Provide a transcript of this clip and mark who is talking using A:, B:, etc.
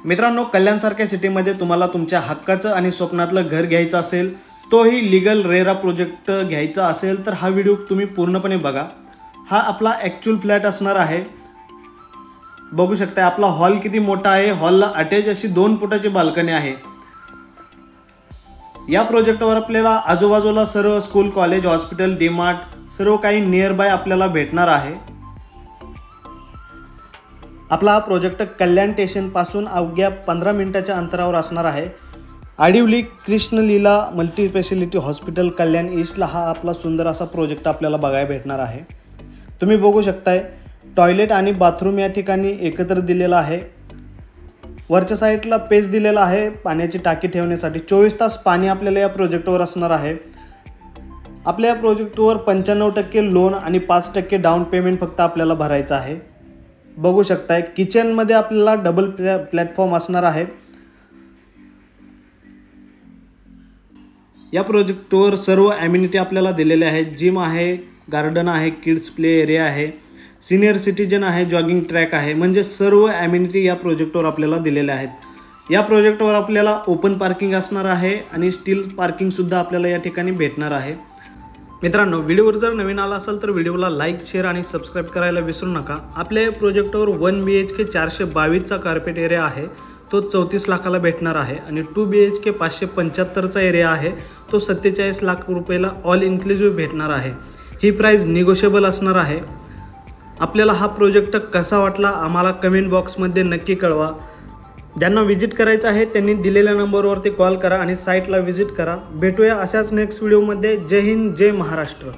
A: मित्रांनो, कल्याणसारख्या सिटीमध्ये तुम्हाला तुमच्या हक्काचं आणि स्वप्नातलं घर घ्यायचं असेल, तोही लीगल रेरा प्रोजेक्ट घ्यायचा असेल तर हा व्हिडिओ तुम्ही पूर्णपणे बघा। हा आपला ॲक्च्युअल फ्लॅट असणार आहे। बघू शकता आपला हॉल किती मोठा आहे। हॉलला अटॅच अशी 2 फुटाची बाल्कनी आहे। या प्रोजेक्टवर आपल्याला आजूबाजूला सर्व स्कूल, कॉलेज, हॉस्पिटल, डीमार्ट सर्व काही नियर बाय आपल्याला भेटणार आहे। आपला हा प्रोजेक्ट कल्याण स्टेशन पासून अवघ्या 15 मिनिटाच्या अंतरावर असणार आहे। आडिवली कृष्णलीला मल्टी स्पेशालिटी हॉस्पिटल कल्याण ईस्टला हा आपला सुंदर असा प्रोजेक्ट आपल्याला बघायला भेटणार आहे। तुम्ही बघू शकताय टॉयलेट आणि बाथरूम या ठिकाणी एकत्र दिलेला आहे। वरच्या साईडला पेज दिलेला आहे पाण्याची टाकी ठेवण्यासाठी। 24 तास पाणी आपल्याला या प्रोजेक्टवर असणार आहे। आपल्या या प्रोजेक्टवर 95% लोन आणि 5% डाऊन पेमेंट फक्त आपल्याला भरायचं आहे। बघू शकताय किचन मध्ये आपल्याला डबल प्लॅटफॉर्म असणार आहे। या प्रोजेक्टवर सर्व ॲम्युनिटी आपल्याला दिलेले आहेत। जिम आहे, गार्डन आहे, किड्स प्ले एरिया आहे, सीनियर सिटीजन आहे, जॉगिंग ट्रॅक आहे, म्हणजे सर्व ॲम्युनिटी या प्रोजेक्टवर आपल्याला दिलेल्या आहेत। या प्रोजेक्टवर आपल्याला ओपन पार्किंग असणार आहे आणि स्टील पार्किंग सुद्धा आपल्याला या ठिकाणी भेटणार आहे। मित्रांनो, व्हिडिओवर जर नवीन आला असेल तर व्हिडिओला लाईक, शेअर आणि सबस्क्राईब करायला विसरू नका। आपल्या या प्रोजेक्टवर 1 BHK 422चा कार्पेट एरिया आहे, तो 34 लाखाला भेटणार आहे आणि 2 BHK 575चा एरिया आहे, तो 47 लाख रुपयाला ऑल इन्क्लुसिव्ह भेटणार आहे। ही प्राइस निगोशिएबल असणार आहे। आपल्याला हा प्रोजेक्ट कसा वाटला आम्हाला कमेंट बॉक्समध्ये नक्की कळवा। ज्यांना विजिट करायचं आहे त्यांनी दिलेल्या नंबरवरती कॉल करा आणि साईटला विजिट करा। भेटूया अशाच नेक्स्ट व्हिडिओमध्ये। जय हिंद, जय महाराष्ट्र।